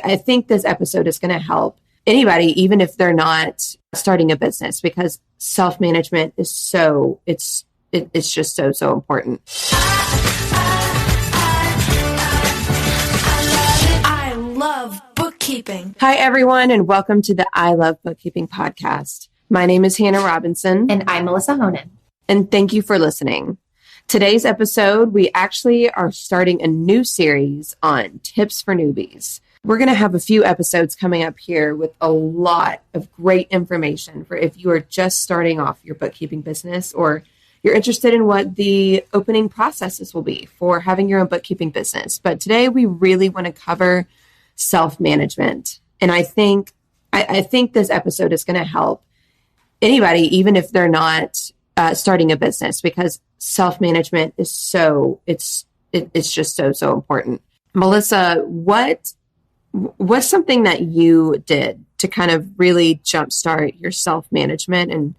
I think this episode is going to help anybody, even if they're not starting a business, because self-management is it's just so important. I love bookkeeping. Hi, everyone, and welcome to the I Love Bookkeeping podcast. My name is Hannah Robinson. And I'm Alysssa Lang. And thank you for listening. Today's episode, we actually are starting a new series on tips for newbies. We're going to have a few episodes coming up here with a lot of great information for if you are just starting off your bookkeeping business or you're interested in what the opening processes will be for having your own bookkeeping business. But today we really want to cover self-management. And I think this episode is going to help anybody, even if they're not starting a business, because self-management is it's just so important. Melissa, what's something that you did to kind of really jumpstart your self-management and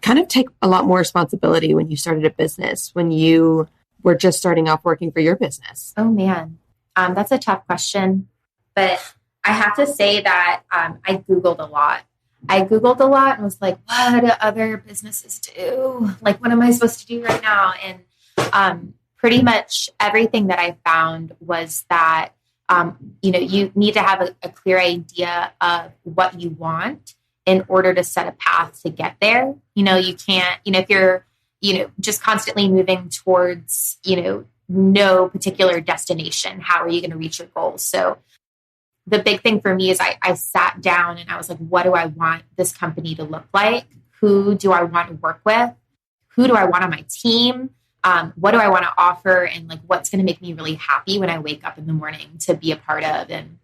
kind of take a lot more responsibility when you started a business, when you were just starting off working for your business? Oh, man. That's a tough question. But I have to say that I Googled a lot. And was like, what do other businesses do? Like, what am I supposed to do right now? And pretty much everything that I found was that you need to have a clear idea of what you want in order to set a path to get there. You can't, if you're, just constantly moving towards, no particular destination, how are you going to reach your goals? So the big thing for me is I sat down and I was like, what do I want this company to look like? Who do I want to work with? Who do I want on my team? What do I want to offer? And like, what's going to make me really happy when I wake up in the morning to be a part of? And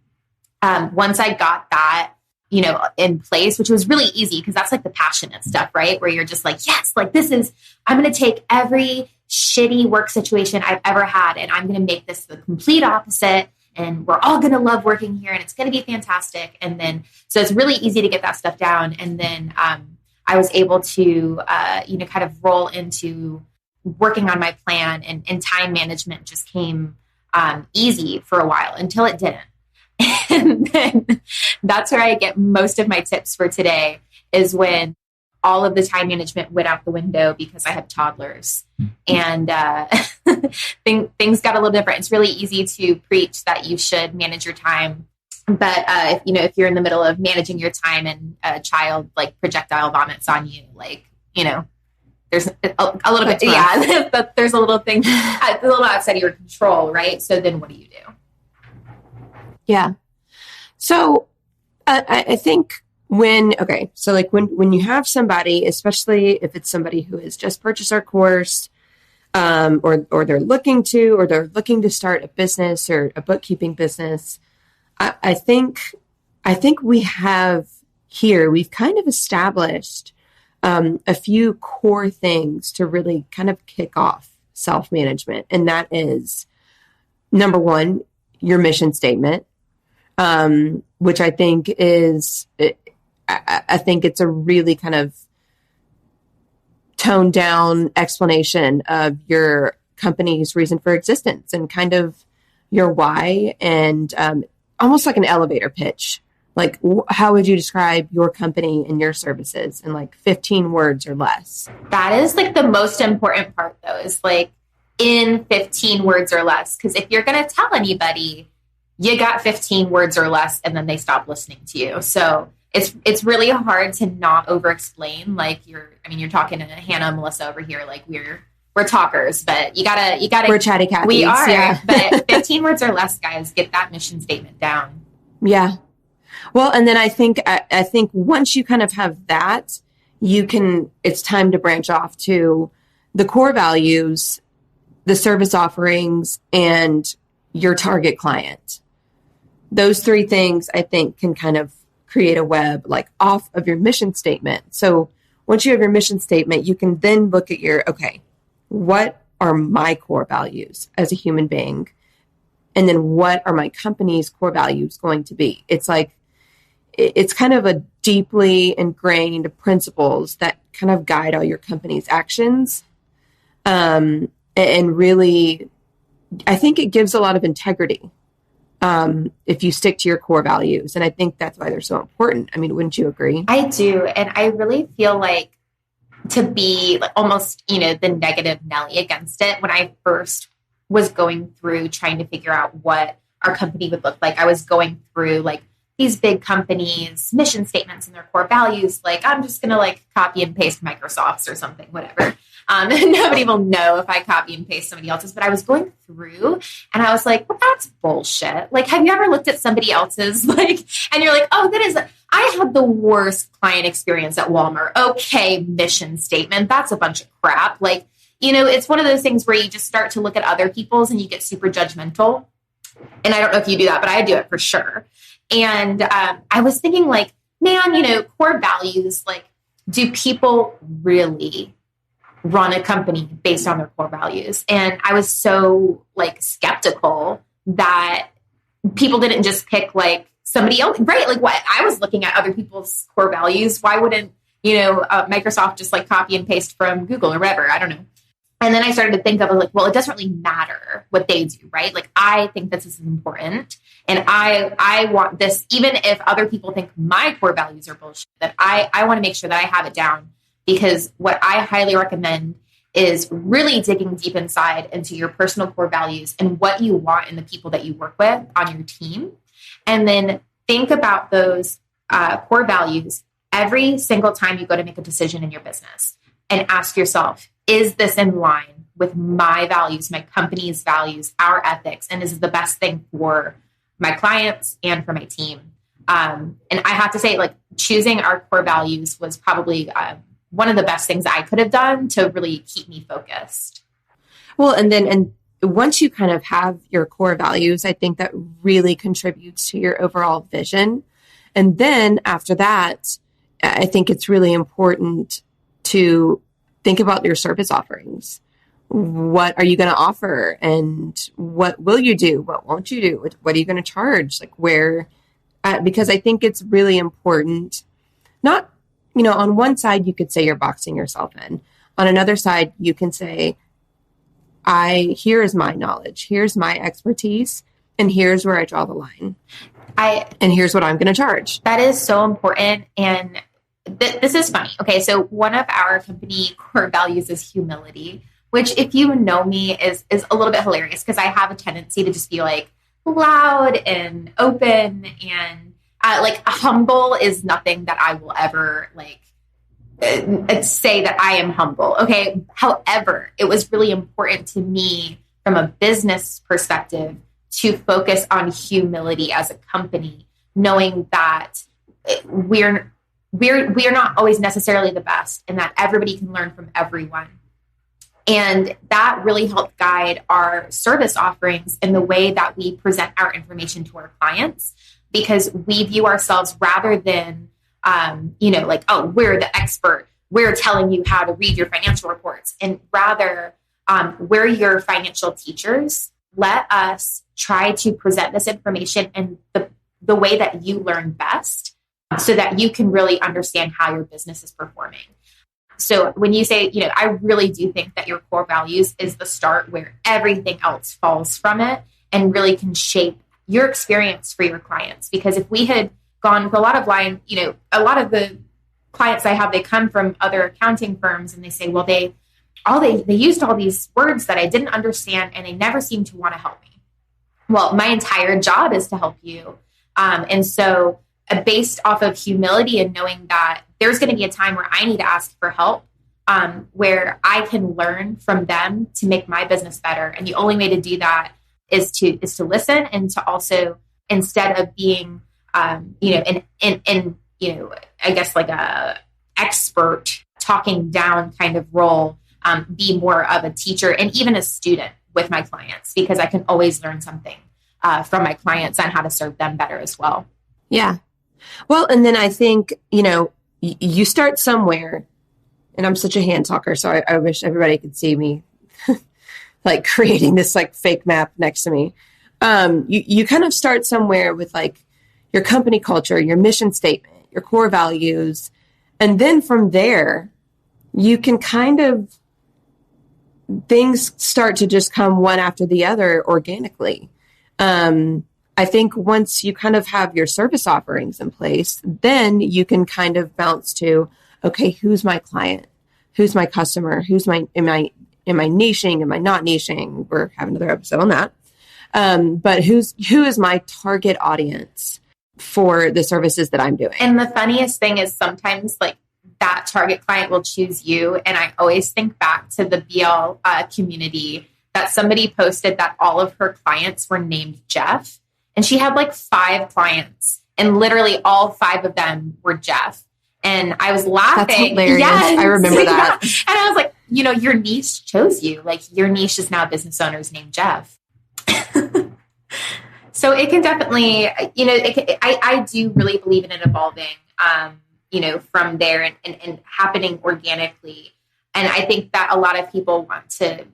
once I got that, in place, which was really easy because that's like the passionate stuff, right? Where you're just like, yes, like I'm going to take every shitty work situation I've ever had and I'm going to make this the complete opposite. And we're all going to love working here and it's going to be fantastic. And then, so it's really easy to get that stuff down. And then I was able to, kind of roll into working on my plan and time management just came easy for a while until it didn't. And then that's where I get most of my tips for today is when all of the time management went out the window because I have toddlers and things got a little different. It's really easy to preach that you should manage your time. But, if you're in the middle of managing your time and a child like projectile vomits on you, there's a little bit, but there's a little thing, a little outside of your control, right? So then what do you do? Yeah. So I think when you have somebody, especially if it's somebody who has just purchased our course, or they're looking to start a business or a bookkeeping business, I think we've kind of established a few core things to really kind of kick off self-management. And that is, number one, your mission statement, which I think it's a really kind of toned down explanation of your company's reason for existence and kind of your why and almost like an elevator pitch. Like, how would you describe your company and your services in like 15 words or less? That is like the most important part though, is like in 15 words or less. Because if you're going to tell anybody, you got 15 words or less, and then they stop listening to you. So it's really hard to not over explain. Like you're talking to Hannah and Melissa over here. Like we're talkers, but you gotta, we're chatty Cathy's. We are, yeah. But 15 words or less, guys, get that mission statement down. Yeah. Well, and then I think once you kind of have that, it's time to branch off to the core values, the service offerings, and your target client. Those three things I think can kind of create a web like off of your mission statement. So once you have your mission statement, you can then look at what are my core values as a human being? And then what are my company's core values going to be? It's kind of a deeply ingrained principles that kind of guide all your company's actions. And really, I think it gives a lot of integrity if you stick to your core values. And I think that's why they're so important. I mean, wouldn't you agree? I do. And I really feel like to be like almost, the negative Nelly against it, when I first was going through trying to figure out what our company would look like, I was going through like these big companies' mission statements and their core values. Like, I'm just going to like copy and paste Microsoft's or something, whatever. Nobody will know if I copy and paste somebody else's, but I was going through and I was like, well, that's bullshit. Like, have you ever looked at somebody else's, like, and you're like, oh, I had the worst client experience at Walmart. Okay, mission statement. That's a bunch of crap. Like, it's one of those things where you just start to look at other people's and you get super judgmental. And I don't know if you do that, but I do it for sure. And I was thinking like, man, core values, like, do people really run a company based on their core values? And I was so like skeptical that people didn't just pick like somebody else, right? Like what I was looking at other people's core values. Why wouldn't, Microsoft just like copy and paste from Google or whatever? I don't know. And then I started to think of like, well, it doesn't really matter what they do, right? Like, I think this is important. And I want this, even if other people think my core values are bullshit, that I want to make sure that I have it down. Because what I highly recommend is really digging deep inside into your personal core values and what you want in the people that you work with on your team. And then think about those core values every single time you go to make a decision in your business and ask yourself, is this in line with my values, my company's values, our ethics? And is it the best thing for my clients and for my team? And I have to say, like, choosing our core values was probably one of the best things I could have done to really keep me focused. Well, and once you kind of have your core values, I think that really contributes to your overall vision. And then after that, I think it's really important to think about your service offerings. What are you going to offer? And what will you do? What won't you do? What are you going to charge? Like where, because I think it's really important, not, on one side, you could say you're boxing yourself in. On another side, you can say, here is my knowledge. Here's my expertise. And here's where I draw the line. And here's what I'm going to charge. That is so important. And this is funny. Okay. So one of our company core values is humility, which if you know me is a little bit hilarious because I have a tendency to just be like loud and open and like humble is nothing that I will ever like say that I am humble. Okay. However, it was really important to me from a business perspective to focus on humility as a company, knowing that we're not always necessarily the best and that everybody can learn from everyone. And that really helped guide our service offerings in the way that we present our information to our clients, because we view ourselves rather than, like, oh, we're the expert. We're telling you how to read your financial reports. And rather, we're your financial teachers. Let us try to present this information in the way that you learn best so that you can really understand how your business is performing. So when you say, I really do think that your core values is the start where everything else falls from it and really can shape your experience for your clients. Because if we had gone with a lot of the clients I have, they come from other accounting firms and they say, well, they used all these words that I didn't understand and they never seemed to want to help me. Well, my entire job is to help you. And so based off of humility and knowing that there's going to be a time where I need to ask for help, where I can learn from them to make my business better. And the only way to do that is to listen and to also, instead of being, I guess like a expert talking down kind of role, be more of a teacher and even a student with my clients, because I can always learn something from my clients on how to serve them better as well. Yeah. Well, and then I think, you start somewhere, and I'm such a hand talker, so I wish everybody could see me like creating this like fake map next to me. You kind of start somewhere with like your company culture, your mission statement, your core values. And then from there, you can kind of, things start to just come one after the other organically. I think once you kind of have your service offerings in place, then you can kind of bounce to, okay, who's my client? Who's my customer? Am I niching? Am I not niching? We're having another episode on that. But who is my target audience for the services that I'm doing? And the funniest thing is sometimes like that target client will choose you. And I always think back to the BL community that somebody posted that all of her clients were named Jeff. And she had like 5 clients and literally all 5 of them were Jeff. And I was laughing. That's hilarious. Yes. I remember that. And I was like, your niche chose you. Like your niche is now business owners named Jeff. So it can definitely, I do really believe in it evolving, from there and happening organically. And I think that a lot of people want to,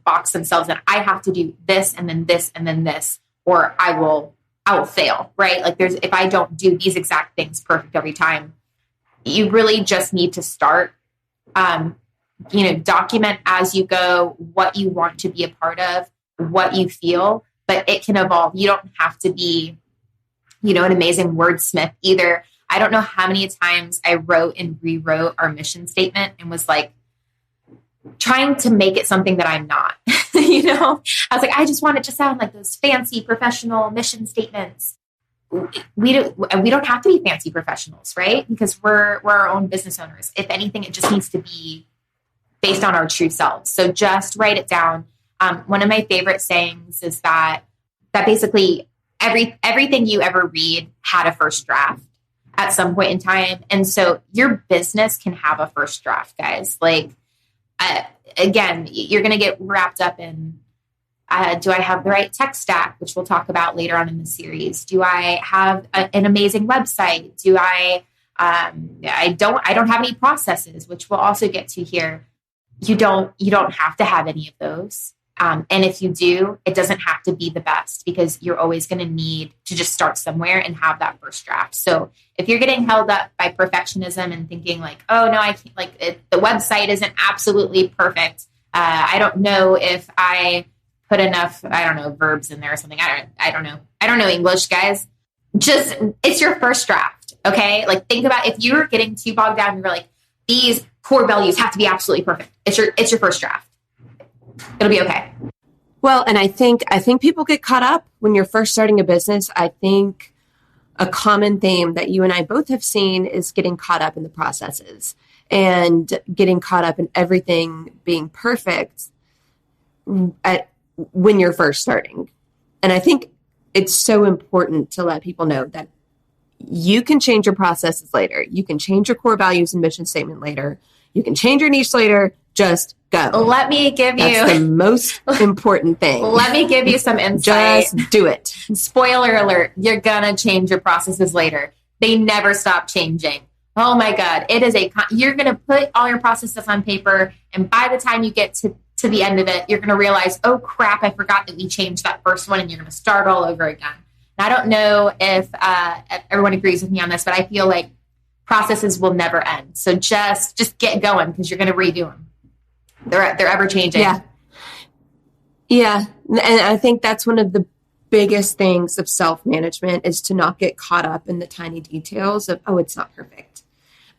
box themselves in. I have to do this and then this and then this, or I will fail, right? Like if I don't do these exact things perfect every time, you really just need to start, document as you go what you want to be a part of, what you feel, but it can evolve. You don't have to be, an amazing wordsmith either. I don't know how many times I wrote and rewrote our mission statement and was like, trying to make it something that I'm not, I was like, I just want it to sound like those fancy professional mission statements. We don't have to be fancy professionals, right? Because we're our own business owners. If anything, it just needs to be based on our true selves. So just write it down. One of my favorite sayings is that basically everything you ever read had a first draft at some point in time. And so your business can have a first draft, guys. Like, again, you're going to get wrapped up in, do I have the right tech stack, which we'll talk about later on in the series? Do I have an amazing website? Do I don't have any processes, which we'll also get to here. You don't have to have any of those. And if you do, it doesn't have to be the best because you're always going to need to just start somewhere and have that first draft. So if you're getting held up by perfectionism and thinking like, oh no, I can't, the website isn't absolutely perfect. I don't know if I put enough, verbs in there or something. I don't know. I don't know English, guys. Just, it's your first draft. Okay. Like think about if you're getting too bogged down and you're like, these core values have to be absolutely perfect. It's your first draft. It'll be okay. Well, and I think people get caught up when you're first starting a business. I think a common theme that you and I both have seen is getting caught up in the processes and getting caught up in everything being perfect when you're first starting. And I think it's so important to let people know that you can change your processes later. You can change your core values and mission statement later. You can change your niche later. Just go. Let me give That's the most important thing. Let me give you some insight. Just do it. Spoiler alert. You're going to change your processes later. They never stop changing. Oh my God. You're going to put all your processes on paper. And by the time you get to the end of it, you're going to realize, oh crap, I forgot that we changed that first one. And you're going to start all over again. And I don't know if everyone agrees with me on this, but I feel like processes will never end. So just get going because you're going to redo them. They're ever changing. Yeah. And I think that's one of the biggest things of self-management is to not get caught up in the tiny details of, oh, it's not perfect.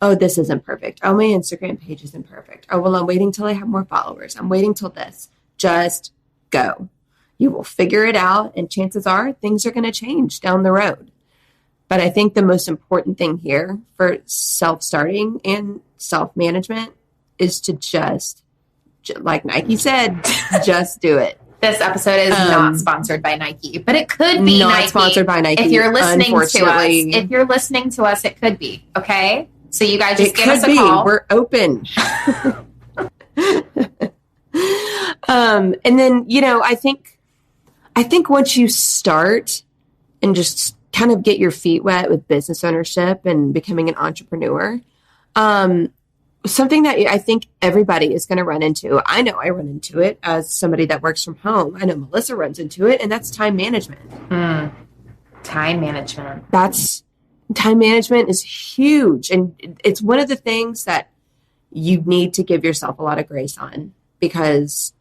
Oh, this isn't perfect. Oh, my Instagram page isn't perfect. Oh, well, I'm waiting till I have more followers. I'm waiting till this. Just go. You will figure it out. And chances are things are going to change down the road. But I think the most important thing here for self-starting and self-management is to just, like Nike said, just do it. This episode is not sponsored by Nike, but it could be not Nike. Sponsored by Nike. If you're listening to us, it could be. Okay, so you guys just give us a call. We're open. And then I think once you start and just kind of get your feet wet with business ownership and becoming an entrepreneur, something that I think everybody is going to run into. I know I run into it as somebody that works from home. I know Melissa runs into it, and that's time management. Time management. Time management is huge. And it's one of the things that you need to give yourself a lot of grace on because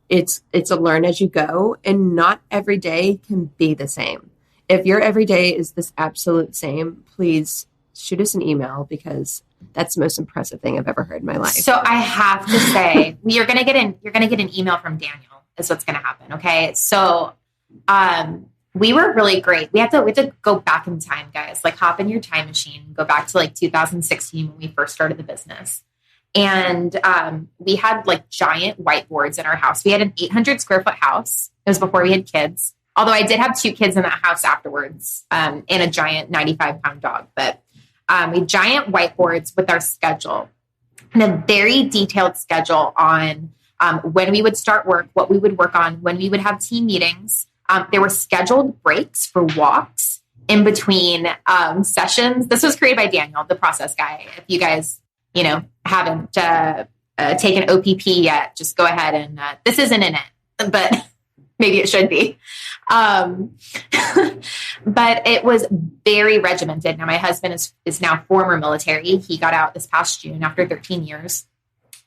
it's a learn as you go, and not every day can be the same. if your everyday is this absolute same, please shoot us an email, because that's the most impressive thing I've ever heard in my life. So I have to say, you're going to get an email from Daniel is what's going to happen. Okay. So, we were really great. We had to go back in time, guys, like hop in your time machine, go back to like 2016 when we first started the business. And, we had like giant whiteboards in our house. We had an 800 square foot house. It was before we had kids. Although I did have 2 kids in that house afterwards, and a giant 95-pound dog, but we had giant whiteboards with our schedule and a very detailed schedule on when we would start work, what we would work on, when we would have team meetings. There were scheduled breaks for walks in between sessions. This was created by Daniel, the process guy. If you guys, haven't taken OPP yet, just go ahead and this isn't in it, but maybe it should be. But it was very regimented. Now, my husband is now former military. He got out this past June after 13 years.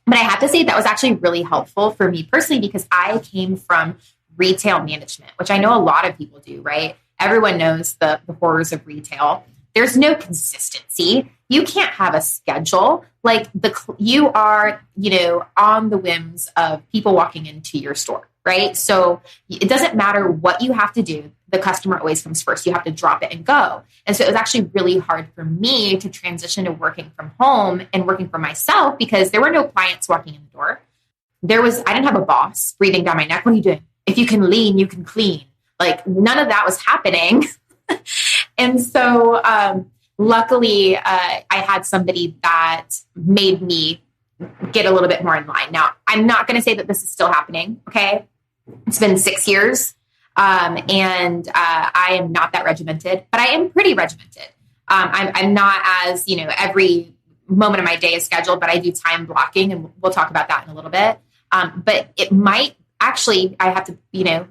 But I have to say that was actually really helpful for me personally, because I came from retail management, which I know a lot of people do, right? Everyone knows the horrors of retail. There's no consistency. You can't have a schedule. Like you are, on the whims of people walking into your store, right? So it doesn't matter what you have to do. The customer always comes first. You have to drop it and go. And so it was actually really hard for me to transition to working from home and working for myself, because there were no clients walking in the door. I didn't have a boss breathing down my neck. What are you doing? If you can lean, you can clean. Like none of that was happening. And so, luckily, I had somebody that made me get a little bit more in line. Now, I'm not going to say that this is still happening. Okay. It's been 6 years. And I am not that regimented, but I am pretty regimented. I'm not as, every moment of my day is scheduled, but I do time blocking, and we'll talk about that in a little bit. But it might actually, I have to,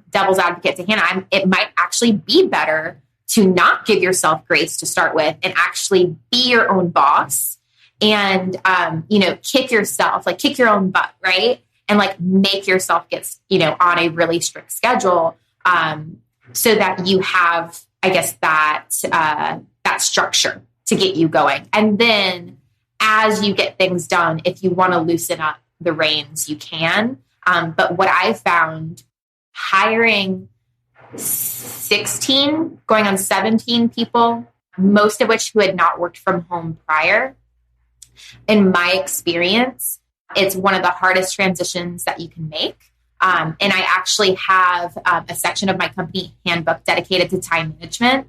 devil's advocate to Hannah, it might actually be better to not give yourself grace to start with and actually be your own boss and, kick your own butt, right? And like make yourself get, on a really strict schedule, so that you have, I guess, that structure to get you going. And then as you get things done, if you want to loosen up the reins, you can. But what I found, hiring 16, going on 17 people, most of which who had not worked from home prior, in my experience, it's one of the hardest transitions that you can make. And I actually have a section of my company handbook dedicated to time management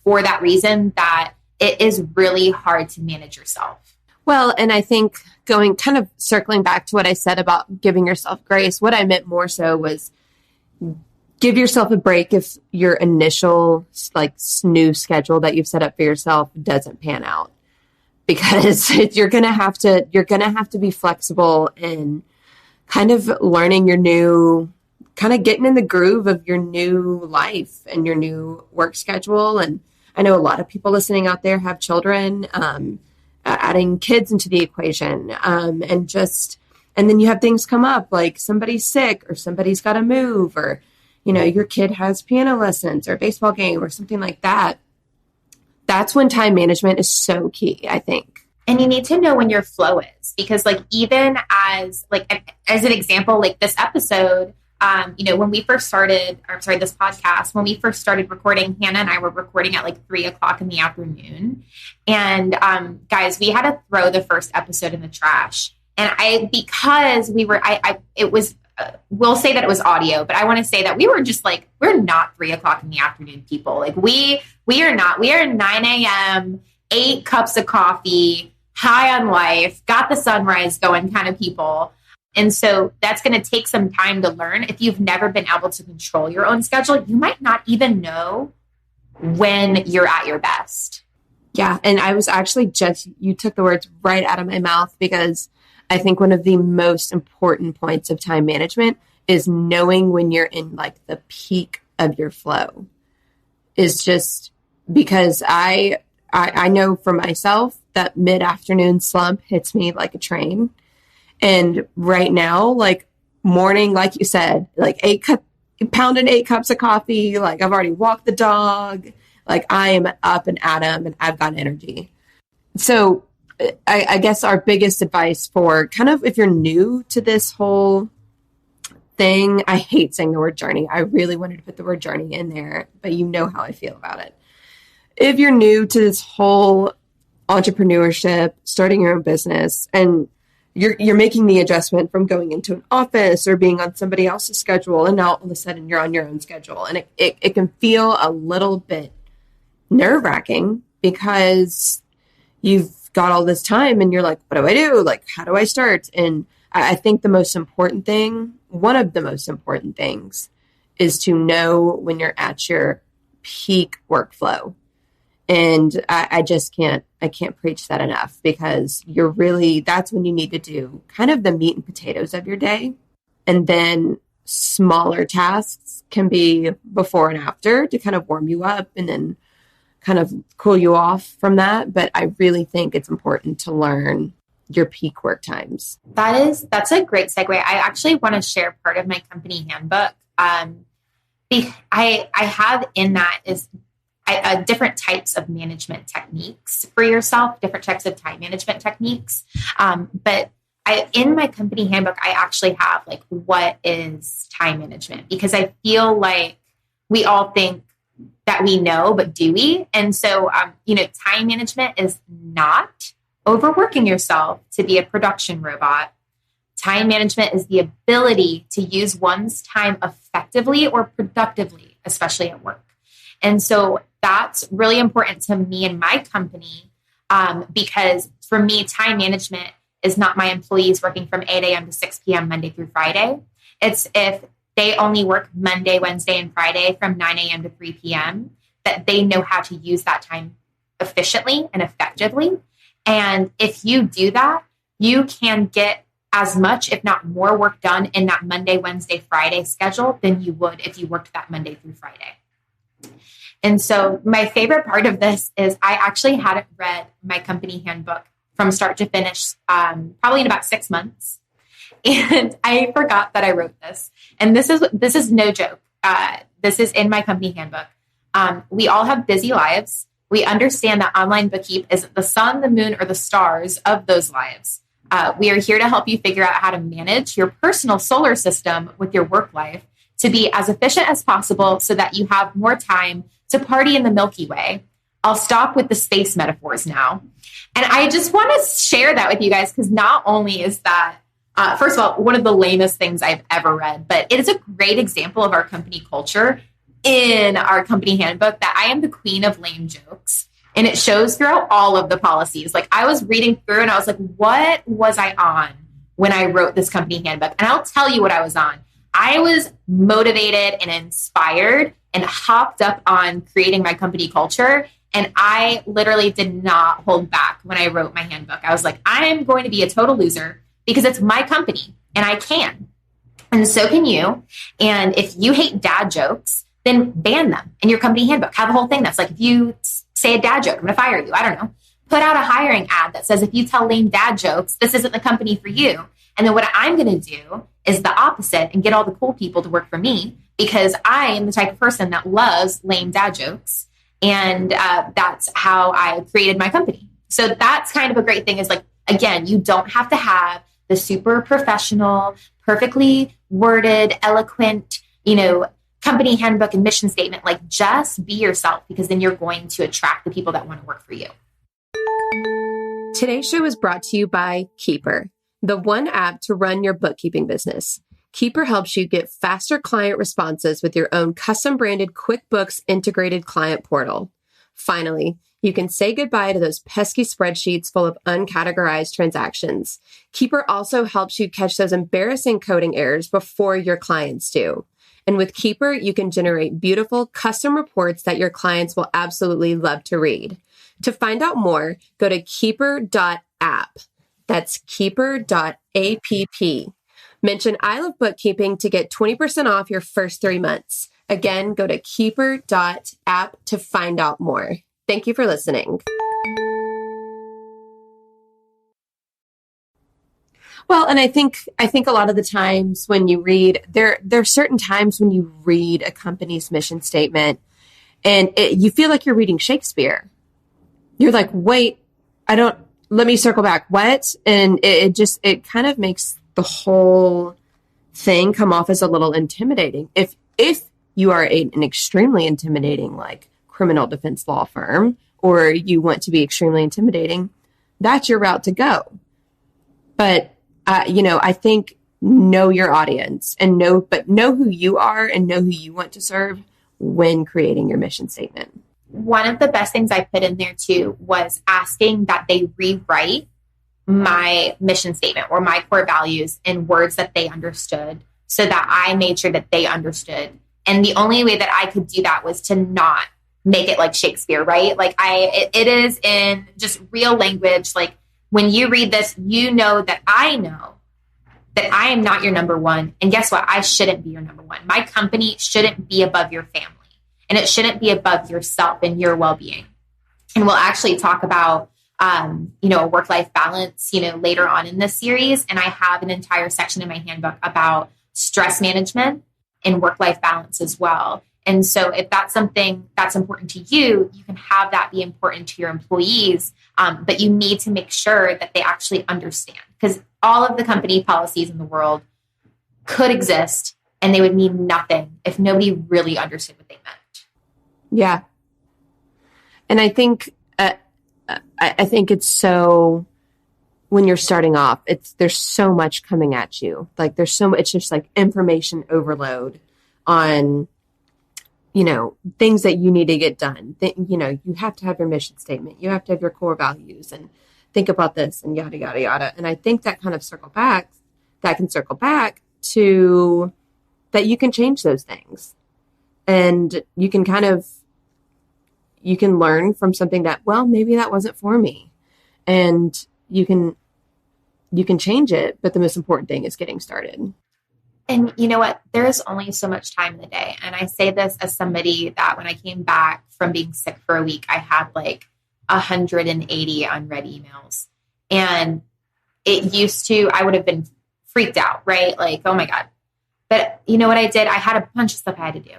for that reason, that it is really hard to manage yourself. Well, and I think kind of circling back to what I said about giving yourself grace, what I meant more so was give yourself a break if your initial new schedule that you've set up for yourself doesn't pan out, because you're going to have to be flexible and kind of learning kind of getting in the groove of your new life and your new work schedule. And I know a lot of people listening out there have children, adding kids into the equation. And then you have things come up, like somebody's sick or somebody's got to move, or, your kid has piano lessons or a baseball game or something like that. That's when time management is so key, I think. And you need to know when your flow is, because even as an example, like this episode, when we first started, this podcast, when we first started recording, Hannah and I were recording at 3:00 in the afternoon. And, guys, we had to throw the first episode in the trash. And we'll say that it was audio, but I want to say that we were just we're not 3:00 in the afternoon people. We are not, we are 9 a.m., 8 cups of coffee, high on life, got the sunrise going kind of people. And so that's going to take some time to learn. If you've never been able to control your own schedule, you might not even know when you're at your best. Yeah. And I was actually you took the words right out of my mouth, because I think one of the most important points of time management is knowing when you're in the peak of your flow. Is just because I know for myself that mid-afternoon slump hits me like a train. And right now, morning, like you said, pounding 8 cups of coffee. Like I've already walked the dog. Like I am up and at 'em and I've got energy. So I guess our biggest advice for kind of if you're new to this whole thing, I hate saying the word journey. I really wanted to put the word journey in there, but you know how I feel about it. If you're new to this whole entrepreneurship, starting your own business, and you're making the adjustment from going into an office or being on somebody else's schedule, and now all of a sudden you're on your own schedule, and it can feel a little bit nerve-wracking because you've got all this time and you're like, what do I do? Like, how do I start? And I think the most important thing, one of the most important things, is to know when you're at your peak workflow. And I can't preach that enough, because that's when you need to do kind of the meat and potatoes of your day. And then smaller tasks can be before and after to kind of warm you up and then kind of cool you off from that. But I really think it's important to learn your peak work times. That's a great segue. I actually want to share part of my company handbook. I have in that is different types of management techniques for yourself, different types of time management techniques. But in my company handbook, I actually have like, what is time management? Because I feel like we all think that we know, but do we? And so, time management is not overworking yourself to be a production robot. Time management is the ability to use one's time effectively or productively, especially at work. And so that's really important to me and my company, because for me, time management is not my employees working from 8 a.m. to 6 p.m. Monday through Friday. It's if they only work Monday, Wednesday, and Friday from 9 a.m. to 3 p.m., that they know how to use that time efficiently and effectively. And if you do that, you can get as much, if not more, work done in that Monday, Wednesday, Friday schedule than you would if you worked that Monday through Friday. And so my favorite part of this is I actually hadn't read my company handbook from start to finish, probably in about 6 months. And I forgot that I wrote this. And this is no joke. This is in my company handbook. We all have busy lives. We understand that online bookkeep isn't the sun, the moon, or the stars of those lives. We are here to help you figure out how to manage your personal solar system with your work life to be as efficient as possible so that you have more time to party in the Milky Way. I'll stop with the space metaphors now. And I just want to share that with you guys, because not only is that, first of all, one of the lamest things I've ever read, but it is a great example of our company culture in our company handbook, that I am the queen of lame jokes. And it shows throughout all of the policies. Like, I was reading through and I was like, what was I on when I wrote this company handbook? And I'll tell you what I was on. I was motivated and inspired and hopped up on creating my company culture. And I literally did not hold back when I wrote my handbook. I was like, I'm going to be a total loser because it's my company and I can. And so can you. And if you hate dad jokes, then ban them in your company handbook. Have a whole thing that's like, if you say a dad joke, I'm going to fire you. I don't know. Put out a hiring ad that says, if you tell lame dad jokes, this isn't the company for you. And then what I'm going to do is the opposite and get all the cool people to work for me, because I am the type of person that loves lame dad jokes. And that's how I created my company. So that's kind of a great thing, is like, again, you don't have to have the super professional, perfectly worded, eloquent, company handbook and mission statement. Like, just be yourself, because then you're going to attract the people that want to work for you. Today's show is brought to you by Keeper, the one app to run your bookkeeping business. Keeper helps you get faster client responses with your own custom branded QuickBooks integrated client portal. Finally, you can say goodbye to those pesky spreadsheets full of uncategorized transactions. Keeper also helps you catch those embarrassing coding errors before your clients do. And with Keeper, you can generate beautiful custom reports that your clients will absolutely love to read. To find out more, go to keeper.app. That's keeper.app. Mention I Love Bookkeeping to get 20% off your first 3 months. Again, go to keeper.app to find out more. Thank you for listening. Well, and I think a lot of the times when you read, there are certain times when you read a company's mission statement and you feel like you're reading Shakespeare. You're like, wait, let me circle back. What? And it kind of makes the whole thing come off as a little intimidating. If you are an extremely intimidating, like criminal defense law firm, or you want to be extremely intimidating, that's your route to go. But, I think know your audience and know who you are and know who you want to serve when creating your mission statement. One of the best things I put in there too was asking that they rewrite my mission statement or my core values in words that they understood so that I made sure that they understood. And the only way that I could do that was to not make it like Shakespeare, right? Like it is in just real language. Like when you read this, you know that I am not your number one. And guess what? I shouldn't be your number one. My company shouldn't be above your family, and it shouldn't be above yourself and your well-being. And we'll actually talk about, a work-life balance, later on in this series. And I have an entire section in my handbook about stress management and work-life balance as well. And so if that's something that's important to you, you can have that be important to your employees. But you need to make sure that they actually understand, because all of the company policies in the world could exist and they would mean nothing if nobody really understood what they meant. Yeah. And I think it's so, when you're starting off, there's so much coming at you. Like it's just like information overload on, things that you need to get done. You have to have your mission statement. You have to have your core values and think about this and yada, yada, yada. And I think that can circle back to that you can change those things. And you can learn from something that, well, maybe that wasn't for me. And you can change it. But the most important thing is getting started. And you know what? There is only so much time in the day. And I say this as somebody that when I came back from being sick for a week, I had like 180 unread emails. And I would have been freaked out, right? Like, oh my God. But you know what I did? I had a bunch of stuff I had to do.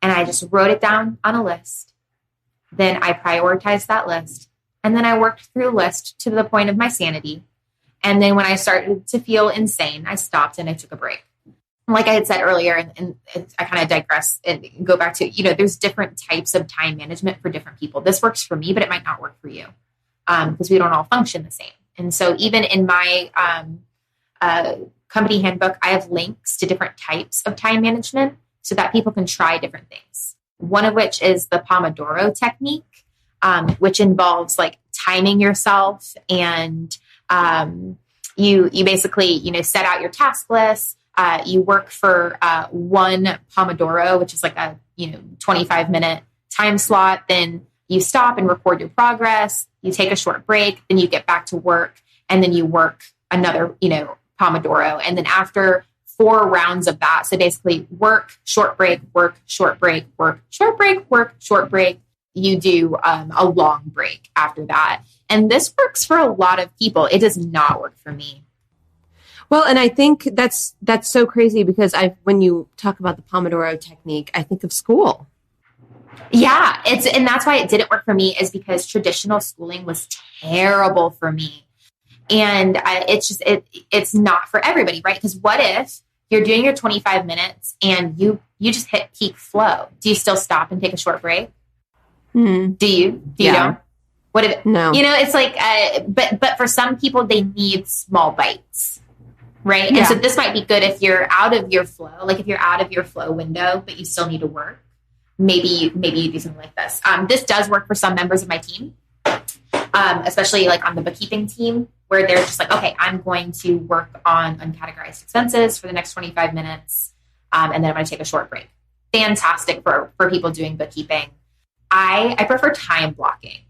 And I just wrote it down on a list. Then I prioritized that list. And then I worked through the list to the point of my sanity. And then when I started to feel insane, I stopped and I took a break. Like I had said earlier, and I kind of digress and go back to, there's different types of time management for different people. This works for me, but it might not work for you because we don't all function the same. And so even in my company handbook, I have links to different types of time management so that people can try different things. One of which is the Pomodoro Technique, which involves like timing yourself and you basically, set out your task list. You work for one Pomodoro, which is like a 25-minute time slot. Then you stop and record your progress. You take a short break. Then you get back to work, and then you work another Pomodoro. And then after 4 rounds of that, so basically work, short break, work, short break, work, short break, work, short break. You do a long break after that. And this works for a lot of people. It does not work for me. Well, and I think that's so crazy because when you talk about the Pomodoro Technique, I think of school. Yeah, and that's why it didn't work for me, is because traditional schooling was terrible for me. And it's not for everybody, right? Because what if you're doing your 25 minutes and you just hit peak flow? Do you still stop and take a short break? Mm-hmm. Do you don't? What if no? It's like, but for some people, they need small bites. Right. Yeah. And so this might be good if you're out of your flow, like if you're out of your flow window, but you still need to work. Maybe you do something like this. This does work for some members of my team, especially like on the bookkeeping team, where they're just like, okay, I'm going to work on uncategorized expenses for the next 25 minutes. And then I'm going to take a short break. Fantastic for people doing bookkeeping. I prefer time blocking.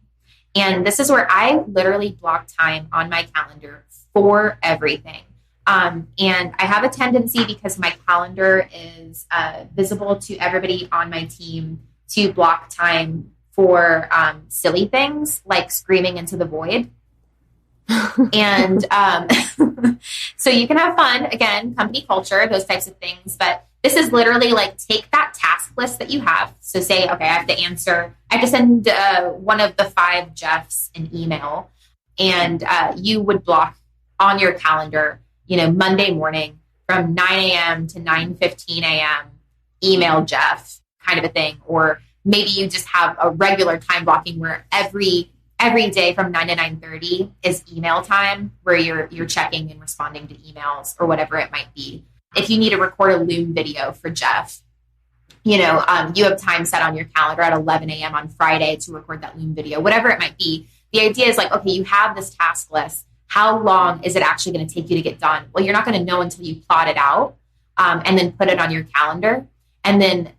And this is where I literally block time on my calendar for everything. And I have a tendency, because my calendar is visible to everybody on my team, to block time for silly things like screaming into the void. And so you can have fun, again, company culture, those types of things. But this is literally like take that task list that you have. So say, okay, I have to send one of the 5 Jeffs an email. And you would block on your calendar, Monday morning from 9 a.m. to 9:15 a.m. email Jeff kind of a thing. Or maybe you just have a regular time blocking where every day from 9 to 9:30 is email time where you're checking and responding to emails or whatever it might be. If you need to record a Loom video for Jeff, you have time set on your calendar at 11 a.m. on Friday to record that Loom video, whatever it might be. The idea is like, okay, you have this task list. How long is it actually going to take you to get done? Well, you're not going to know until you plot it out and then put it on your calendar. And then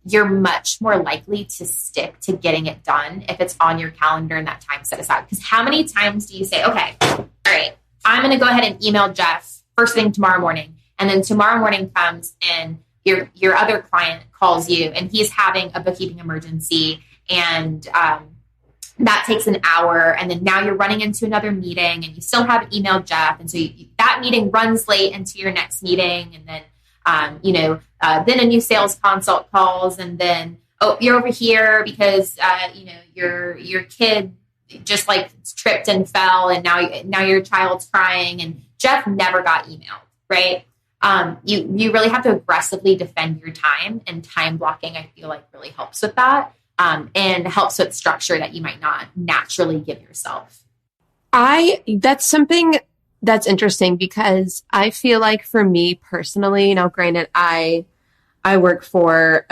you're much more likely to stick to getting it done if it's on your calendar and that time set aside. Because how many times do you say, okay, all right, I'm going to go ahead and email Jeff first thing tomorrow morning. And then tomorrow morning comes and your other client calls you and he's having a bookkeeping emergency and that takes an hour. And then now you're running into another meeting and you still haven't emailed Jeff. And so that meeting runs late into your next meeting. And then then a new sales consult calls and then, oh, you're over here because, your kid just like tripped and fell and now your child's crying and Jeff never got emailed, right? You really have to aggressively defend your time, and time blocking, I feel like, really helps with that. And helps with structure that you might not naturally give yourself. That's something that's interesting because I feel like for me personally, now granted, I work for,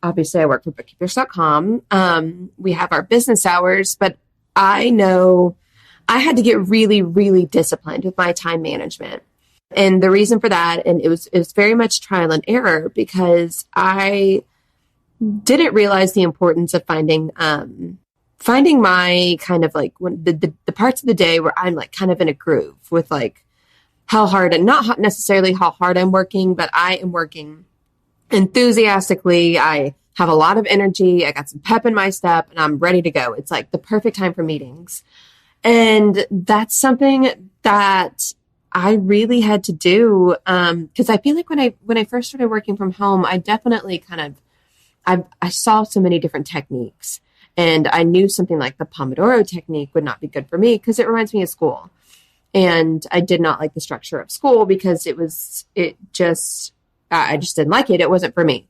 obviously I work for bookkeepers.com. We have our business hours, but I know I had to get really, really disciplined with my time management. And the reason for that, and it was very much trial and error because I didn't realize the importance of finding my kind of like when the parts of the day where I'm like kind of in a groove with like how hard, and not necessarily how hard I'm working, but I am working enthusiastically. I have a lot of energy. I got some pep in my step and I'm ready to go. It's like the perfect time for meetings. And that's something that I really had to do. Cause I feel like when I first started working from home, I definitely kind of, I saw so many different techniques and I knew something like the Pomodoro Technique would not be good for me because it reminds me of school. And I did not like the structure of school because I just didn't like it. It wasn't for me.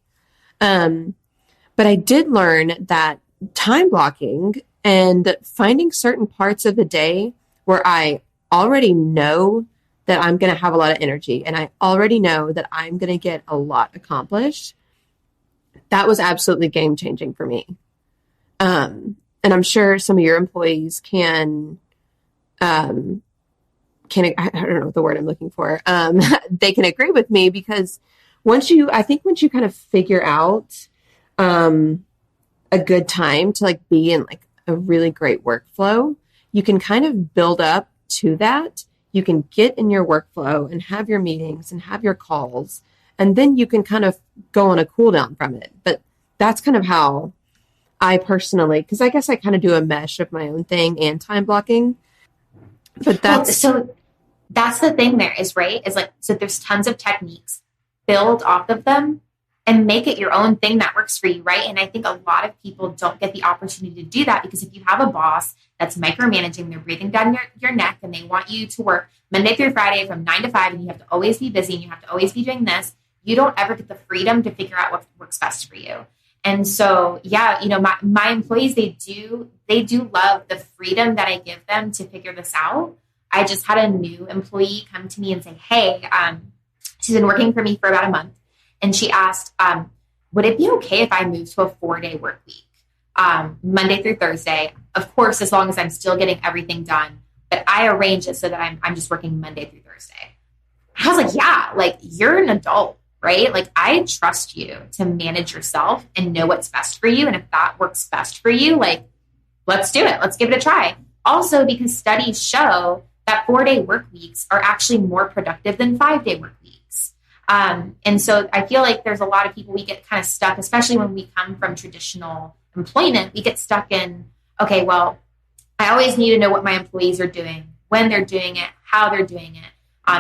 But I did learn that time blocking and finding certain parts of the day where I already know that I'm going to have a lot of energy and I already know that I'm going to get a lot accomplished. That was absolutely game changing for me. And I'm sure some of your employees can I don't know the word I'm looking for. They can agree with me because once you kind of figure out a good time to like be in like a really great workflow, you can kind of build up to that. You can get in your workflow and have your meetings and have your calls, and then you can kind of go on a cool down from it. But that's kind of how I personally, because I guess I kind of do a mesh of my own thing and time blocking. But so that's the thing there is, right? Is like, so there's tons of techniques, build off of them and make it your own thing that works for you, right? And I think a lot of people don't get the opportunity to do that because if you have a boss that's micromanaging, they're breathing down your neck and they want you to work Monday through Friday from 9 to 5 and you have to always be busy and you have to always be doing this, you don't ever get the freedom to figure out what works best for you. And so, yeah, my employees, they do love the freedom that I give them to figure this out. I just had a new employee come to me and say, hey, she's been working for me for about a month. And she asked, would it be okay if I moved to a 4-day work week, Monday through Thursday? Of course, as long as I'm still getting everything done, but I arrange it so that I'm just working Monday through Thursday. I was like, yeah, like you're an adult, right? Like I trust you to manage yourself and know what's best for you. And if that works best for you, like, let's do it. Let's give it a try. Also, because studies show that 4-day work weeks are actually more productive than 5-day work weeks. And so I feel like there's a lot of people, we get kind of stuck, especially when we come from traditional employment, we get stuck in, okay, well, I always need to know what my employees are doing. when they're doing it, how they're doing it.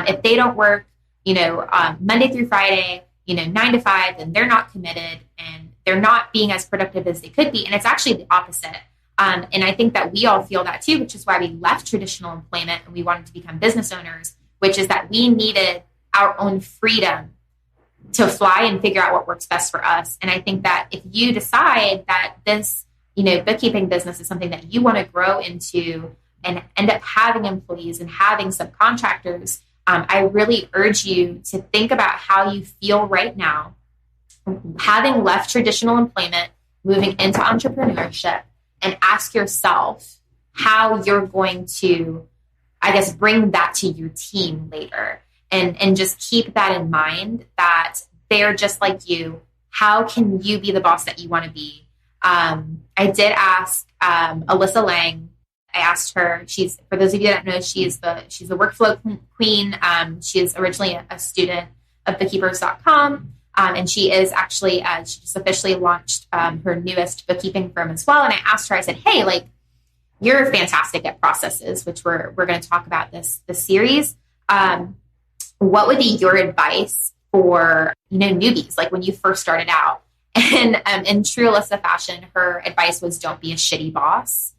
If they don't work, Monday through Friday, 9 to 5, then they're not committed and they're not being as productive as they could be. And it's actually the opposite. And I think that we all feel that too, which is why we left traditional employment and we wanted to become business owners, which is that we needed our own freedom to fly and figure out what works best for us. And I think that if you decide that this, bookkeeping business is something that you want to grow into and end up having employees and having subcontractors, I really urge you to think about how you feel right now, having left traditional employment, moving into entrepreneurship, and ask yourself how you're going to, bring that to your team later. And just keep that in mind that they're just like you. How can you be the boss that you want to be? I did ask Alysssa Lang. I asked her, for those of you that know, she's the workflow queen. She is originally a student of bookkeepers.com. And she is actually, she just officially launched her newest bookkeeping firm as well. And I asked her, I said, hey, you're fantastic at processes, which we're going to talk about this series. What would be your advice for, newbies, like when you first started out? And in true Alysssa fashion, her advice was don't be a shitty boss.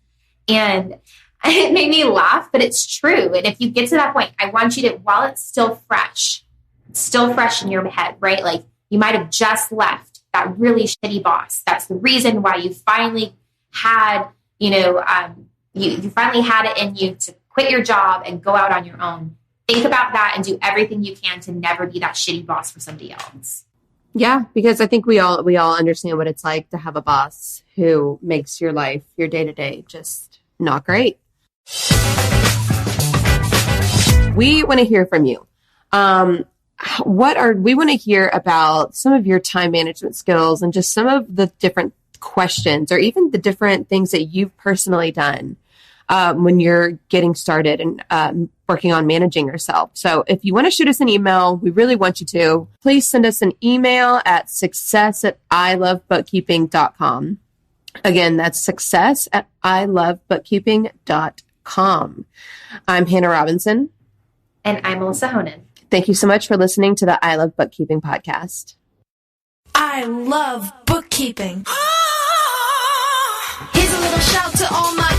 And it made me laugh, but it's true. And if you get to that point, I want you to, while it's still fresh in your head, right? You might have just left that really shitty boss. That's the reason why you finally had, you finally had it in you to quit your job and go out on your own. Think about that and do everything you can to never be that shitty boss for somebody else. Yeah, because I think we all understand what it's like to have a boss who makes your life, your day-to-day, just not great. We want to hear from you. We want to hear about some of your time management skills and just some of the different questions or even the different things that you've personally done when you're getting started and working on managing yourself. So if you want to shoot us an email, we really want you to. Please send us an email at success@ilovebookkeeping.com. Again, that's success@ilovebookkeeping.com. I'm Hannah Robinson. And I'm Alysssa Honan. Thank you so much for listening to the I Love Bookkeeping podcast. I love bookkeeping. Here's a little shout to all my